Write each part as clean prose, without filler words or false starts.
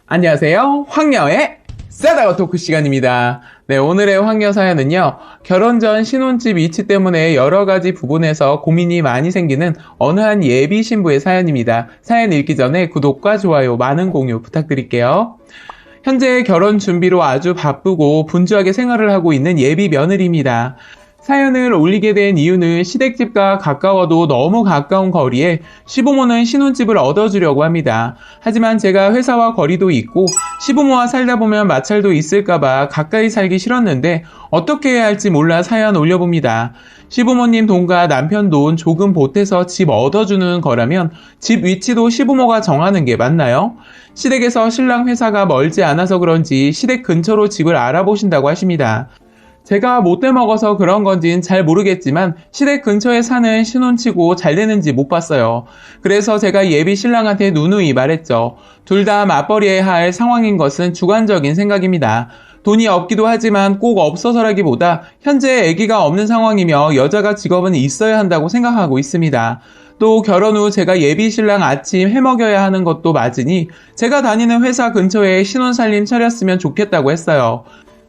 안녕하세요. 황녀의 싸다가 토크 시간입니다. 네, 오늘의 황녀 사연은요. 결혼 전 신혼집 위치 때문에 여러 가지 부분에서 고민이 많이 생기는 어느 한 예비 신부의 사연입니다. 사연 읽기 전에 구독과 좋아요, 많은 공유 부탁드릴게요. 현재 결혼 준비로 아주 바쁘고 분주하게 생활을 하고 있는 예비 며느리입니다. 사연을 올리게 된 이유는 시댁집과 가까워도 너무 가까운 거리에 시부모는 신혼집을 얻어주려고 합니다. 하지만 제가 회사와 거리도 있고 시부모와 살다 보면 마찰도 있을까봐 가까이 살기 싫었는데 어떻게 해야 할지 몰라 사연 올려봅니다. 시부모님 돈과 남편 돈 조금 보태서 집 얻어주는 거라면 집 위치도 시부모가 정하는 게 맞나요? 시댁에서 신랑 회사가 멀지 않아서 그런지 시댁 근처로 집을 알아보신다고 하십니다. 제가 못돼 먹어서 그런 건진 잘 모르겠지만 시댁 근처에 사는 신혼치고 잘 되는지 못 봤어요. 그래서 제가 예비 신랑한테 누누이 말했죠. 둘 다 맞벌이해야 할 상황인 것은 주관적인 생각입니다. 돈이 없기도 하지만 꼭 없어서라기보다 현재 아기가 없는 상황이며 여자가 직업은 있어야 한다고 생각하고 있습니다. 또 결혼 후 제가 예비 신랑 아침 해먹여야 하는 것도 맞으니 제가 다니는 회사 근처에 신혼살림 차렸으면 좋겠다고 했어요.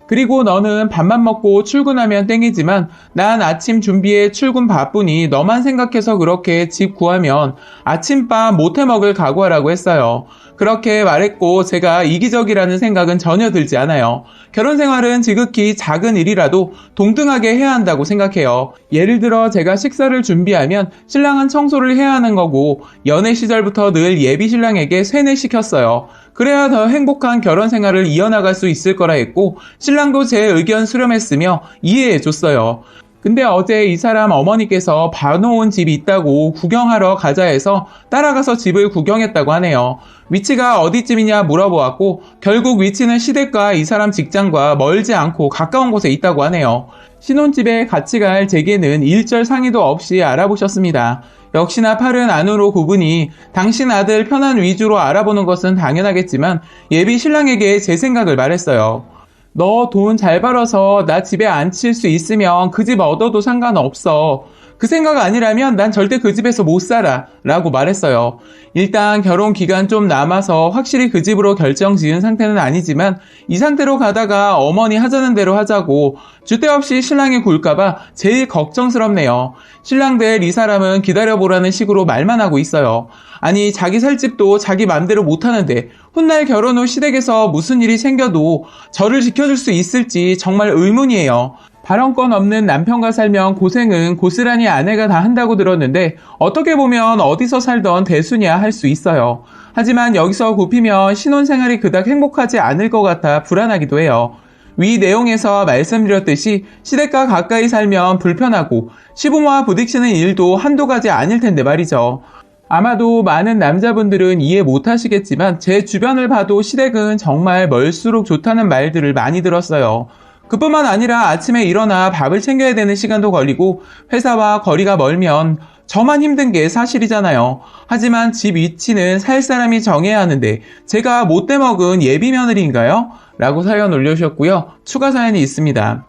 그리고 너는 밥만 먹고 출근하면 땡이지만 난 아침 준비에 출근 바쁘니 너만 생각해서 그렇게 집 구하면 아침밥 못해 먹을 각오하라고 했어요. 그렇게 말했고 제가 이기적이라는 생각은 전혀 들지 않아요. 결혼 생활은 지극히 작은 일이라도 동등하게 해야 한다고 생각해요. 예를 들어 제가 식사를 준비하면 신랑은 청소를 해야 하는 거고 연애 시절부터 늘 예비 신랑에게 세뇌시켰어요. 그래야 더 행복한 결혼 생활을 이어나갈 수 있을 거라 했고 신랑도 제 의견 수렴했으며 이해해줬어요. 근데 어제 이 사람 어머니께서 봐놓은 집이 있다고 구경하러 가자 해서 따라가서 집을 구경했다고 하네요. 위치가 어디쯤이냐 물어보았고 결국 위치는 시댁과 이 사람 직장과 멀지 않고 가까운 곳에 있다고 하네요. 신혼집에 같이 갈 제게는 일절 상의도 없이 알아보셨습니다. 역시나 팔은 안으로 굽으니 당신 아들 편한 위주로 알아보는 것은 당연하겠지만 예비 신랑에게 제 생각을 말했어요. 너 돈 잘 벌어서 나 집에 앉힐 수 있으면 그 집 얻어도 상관없어. 그 생각 아니라면 난 절대 그 집에서 못 살아 라고 말했어요. 일단 결혼 기간 좀 남아서 확실히 그 집으로 결정 지은 상태는 아니지만 이 상태로 가다가 어머니 하자는 대로 하자고 주대 없이 신랑이 굴까봐 제일 걱정스럽네요. 신랑 될 이 사람은 기다려보라는 식으로 말만 하고 있어요. 아니 자기 살 집도 자기 맘대로 못하는데 훗날 결혼 후 시댁에서 무슨 일이 생겨도 저를 지켜줄 수 있을지 정말 의문이에요. 발언권 없는 남편과 살면 고생은 고스란히 아내가 다 한다고 들었는데 어떻게 보면 어디서 살던 대수냐 할 수 있어요. 하지만 여기서 굽히면 신혼생활이 그닥 행복하지 않을 것 같아 불안하기도 해요. 위 내용에서 말씀드렸듯이 시댁과 가까이 살면 불편하고 시부모와 부딪히는 일도 한두 가지 아닐 텐데 말이죠. 아마도 많은 남자분들은 이해 못하시겠지만 제 주변을 봐도 시댁은 정말 멀수록 좋다는 말들을 많이 들었어요. 그뿐만 아니라 아침에 일어나 밥을 챙겨야 되는 시간도 걸리고 회사와 거리가 멀면 저만 힘든 게 사실이잖아요. 하지만 집 위치는 살 사람이 정해야 하는데 제가 못돼 먹은 예비 며느리인가요? 라고 사연 올려주셨고요. 추가 사연이 있습니다.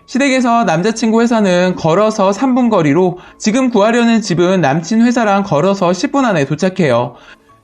시댁에서 남자친구 회사는 걸어서 3분 거리로 지금 구하려는 집은 남친 회사랑 걸어서 10분 안에 도착해요.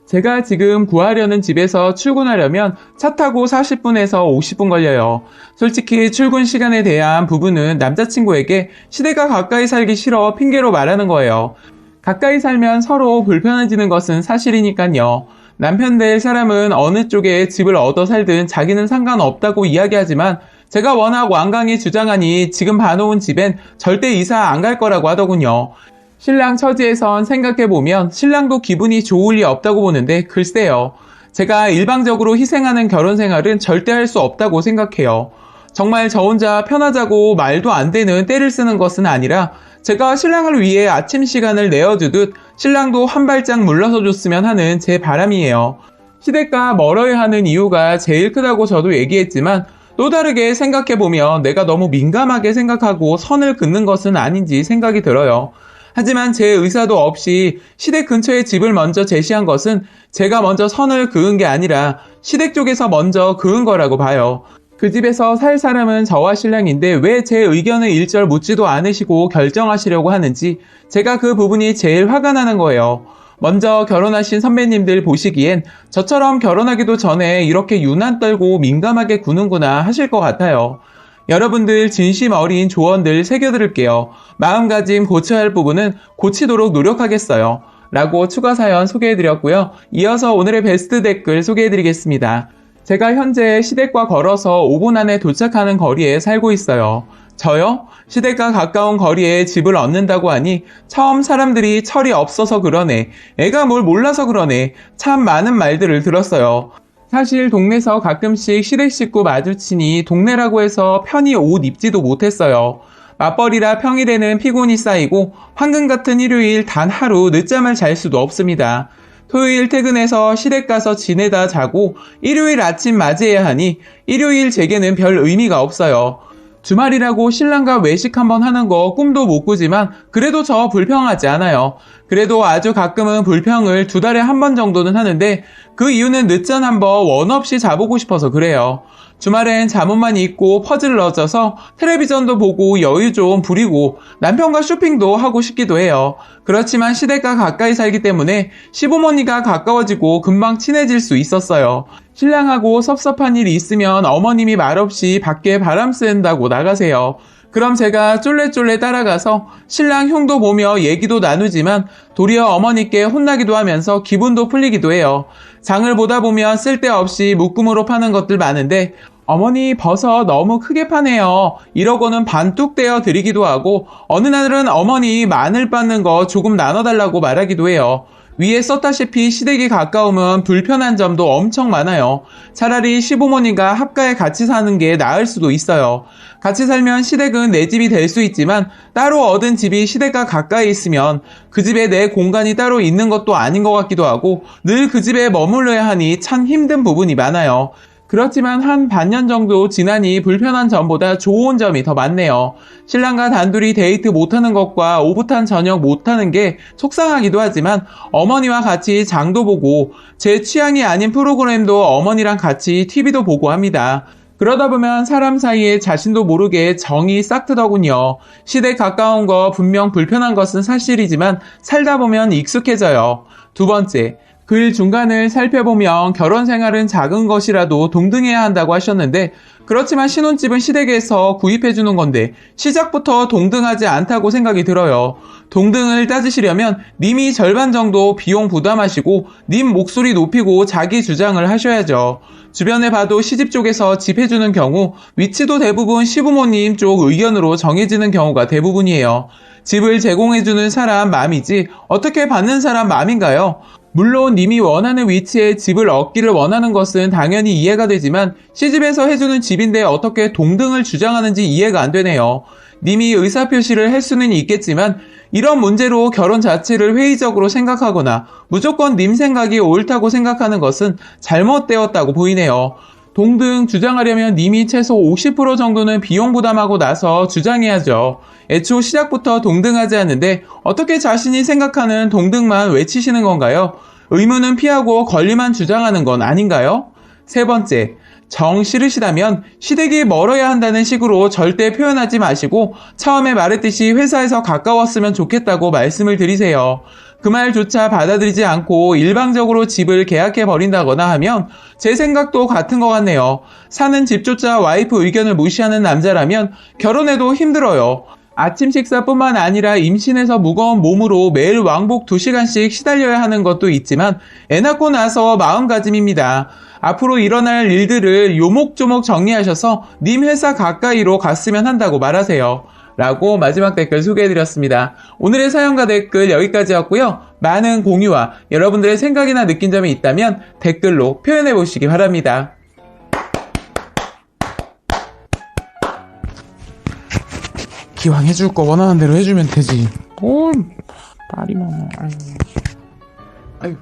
제가 지금 구하려는 집에서 출근하려면 차 타고 40분에서 50분 걸려요. 솔직히 출근 시간에 대한 부분은 남자친구에게 시댁과 가까이 살기 싫어 핑계로 말하는 거예요. 가까이 살면 서로 불편해지는 것은 사실이니까요. 남편 될 사람은 어느 쪽에 집을 얻어 살든 자기는 상관없다고 이야기하지만 제가 워낙 완강히 주장하니 지금 봐놓은 집엔 절대 이사 안 갈 거라고 하더군요. 신랑 처지에선 생각해보면 신랑도 기분이 좋을 리 없다고 보는데 글쎄요. 제가 일방적으로 희생하는 결혼 생활은 절대 할 수 없다고 생각해요. 정말 저 혼자 편하자고 말도 안 되는 때를 쓰는 것은 아니라 제가 신랑을 위해 아침 시간을 내어주듯 신랑도 한 발짝 물러서 줬으면 하는 제 바람이에요. 시댁과 멀어야 하는 이유가 제일 크다고 저도 얘기했지만 또 다르게 생각해보면 내가 너무 민감하게 생각하고 선을 긋는 것은 아닌지 생각이 들어요. 하지만 제 의사도 없이 시댁 근처에 집을 먼저 제시한 것은 제가 먼저 선을 그은 게 아니라 시댁 쪽에서 먼저 그은 거라고 봐요. 그 집에서 살 사람은 저와 신랑인데 왜 제 의견을 일절 묻지도 않으시고 결정하시려고 하는지 제가 그 부분이 제일 화가 나는 거예요. 먼저 결혼하신 선배님들 보시기엔 저처럼 결혼하기도 전에 이렇게 유난 떨고 민감하게 구는구나 하실 것 같아요. 여러분들 진심 어린 조언들 새겨들을게요. 마음가짐 고쳐야 할 부분은 고치도록 노력하겠어요. 라고 추가 사연 소개해드렸고요. 이어서 오늘의 베스트 댓글 소개해드리겠습니다. 제가 현재 시댁과 걸어서 5분 안에 도착하는 거리에 살고 있어요. 저요? 시댁과 가까운 거리에 집을 얻는다고 하니 처음 사람들이 철이 없어서 그러네. 애가 뭘 몰라서 그러네. 참 많은 말들을 들었어요. 사실 동네에서 가끔씩 시댁 식구 마주치니 동네라고 해서 편히 옷 입지도 못했어요. 맞벌이라 평일에는 피곤이 쌓이고 황금 같은 일요일 단 하루 늦잠을 잘 수도 없습니다. 토요일 퇴근해서 시댁 가서 지내다 자고 일요일 아침 맞이해야 하니 일요일 제게는 별 의미가 없어요. 주말이라고 신랑과 외식 한번 하는 거 꿈도 못 꾸지만 그래도 저 불평하지 않아요. 그래도 아주 가끔은 불평을 2달에 한 번 정도는 하는데 그 이유는 늦잠 한번 원 없이 자보고 싶어서 그래요. 주말엔 잠옷만 입고 퍼즐 넣어져서 텔레비전도 보고 여유 좀 부리고 남편과 쇼핑도 하고 싶기도 해요. 그렇지만 시댁과 가까이 살기 때문에 시부모니가 가까워지고 금방 친해질 수 있었어요. 신랑하고 섭섭한 일이 있으면 어머님이 말없이 밖에 바람 쐰다고 나가세요. 그럼 제가 쫄래쫄래 따라가서 신랑 흉도 보며 얘기도 나누지만 도리어 어머니께 혼나기도 하면서 기분도 풀리기도 해요. 장을 보다 보면 쓸데없이 묶음으로 파는 것들 많은데 어머니 버섯 너무 크게 파네요. 이러고는 반뚝 떼어 드리기도 하고 어느 날은 어머니 마늘 빻는 거 조금 나눠달라고 말하기도 해요. 위에 썼다시피 시댁이 가까우면 불편한 점도 엄청 많아요. 차라리 시부모님과 합가에 같이 사는 게 나을 수도 있어요. 같이 살면 시댁은 내 집이 될 수 있지만 따로 얻은 집이 시댁과 가까이 있으면 그 집에 내 공간이 따로 있는 것도 아닌 것 같기도 하고 늘 그 집에 머물러야 하니 참 힘든 부분이 많아요. 그렇지만 한 반년 정도 지나니 불편한 점보다 좋은 점이 더 많네요. 신랑과 단둘이 데이트 못하는 것과 오붓한 저녁 못하는 게 속상하기도 하지만 어머니와 같이 장도 보고 제 취향이 아닌 프로그램도 어머니랑 같이 TV도 보고 합니다. 그러다 보면 사람 사이에 자신도 모르게 정이 싹 트더군요. 시댁 가까운 거 분명 불편한 것은 사실이지만 살다 보면 익숙해져요. 두 번째, 글 중간을 살펴보면 결혼 생활은 작은 것이라도 동등해야 한다고 하셨는데 그렇지만 신혼집은 시댁에서 구입해주는 건데 시작부터 동등하지 않다고 생각이 들어요. 동등을 따지시려면 님이 절반 정도 비용 부담하시고 님 목소리 높이고 자기 주장을 하셔야죠. 주변에 봐도 시집 쪽에서 집 해주는 경우 위치도 대부분 시부모님 쪽 의견으로 정해지는 경우가 대부분이에요. 집을 제공해주는 사람 마음이지 어떻게 받는 사람 마음인가요? 물론 님이 원하는 위치에 집을 얻기를 원하는 것은 당연히 이해가 되지만 시집에서 해주는 집인데 어떻게 동등을 주장하는지 이해가 안 되네요. 님이 의사표시를 할 수는 있겠지만 이런 문제로 결혼 자체를 회의적으로 생각하거나 무조건 님 생각이 옳다고 생각하는 것은 잘못되었다고 보이네요. 동등 주장하려면 님이 최소 50% 정도는 비용 부담하고 나서 주장해야죠. 애초 시작부터 동등하지 않는데 어떻게 자신이 생각하는 동등만 외치시는 건가요? 의무는 피하고 권리만 주장하는 건 아닌가요? 세 번째, 정 싫으시다면 시댁이 멀어야 한다는 식으로 절대 표현하지 마시고 처음에 말했듯이 회사에서 가까웠으면 좋겠다고 말씀을 드리세요. 그 말조차 받아들이지 않고 일방적으로 집을 계약해 버린다거나 하면 제 생각도 같은 것 같네요. 사는 집조차 와이프 의견을 무시하는 남자라면 결혼해도 힘들어요. 아침 식사뿐만 아니라 임신해서 무거운 몸으로 매일 왕복 2시간씩 시달려야 하는 것도 있지만 애 낳고 나서 마음가짐입니다. 앞으로 일어날 일들을 요목조목 정리하셔서 님 회사 가까이로 갔으면 한다고 말하세요. 라고 마지막 댓글 소개해드렸습니다. 오늘의 사연과 댓글 여기까지였고요. 많은 공유와 여러분들의 생각이나 느낀 점이 있다면 댓글로 표현해보시기 바랍니다. 기왕 해줄 거 원하는 대로 해주면 되지. 뭘 말이 많아. 아유.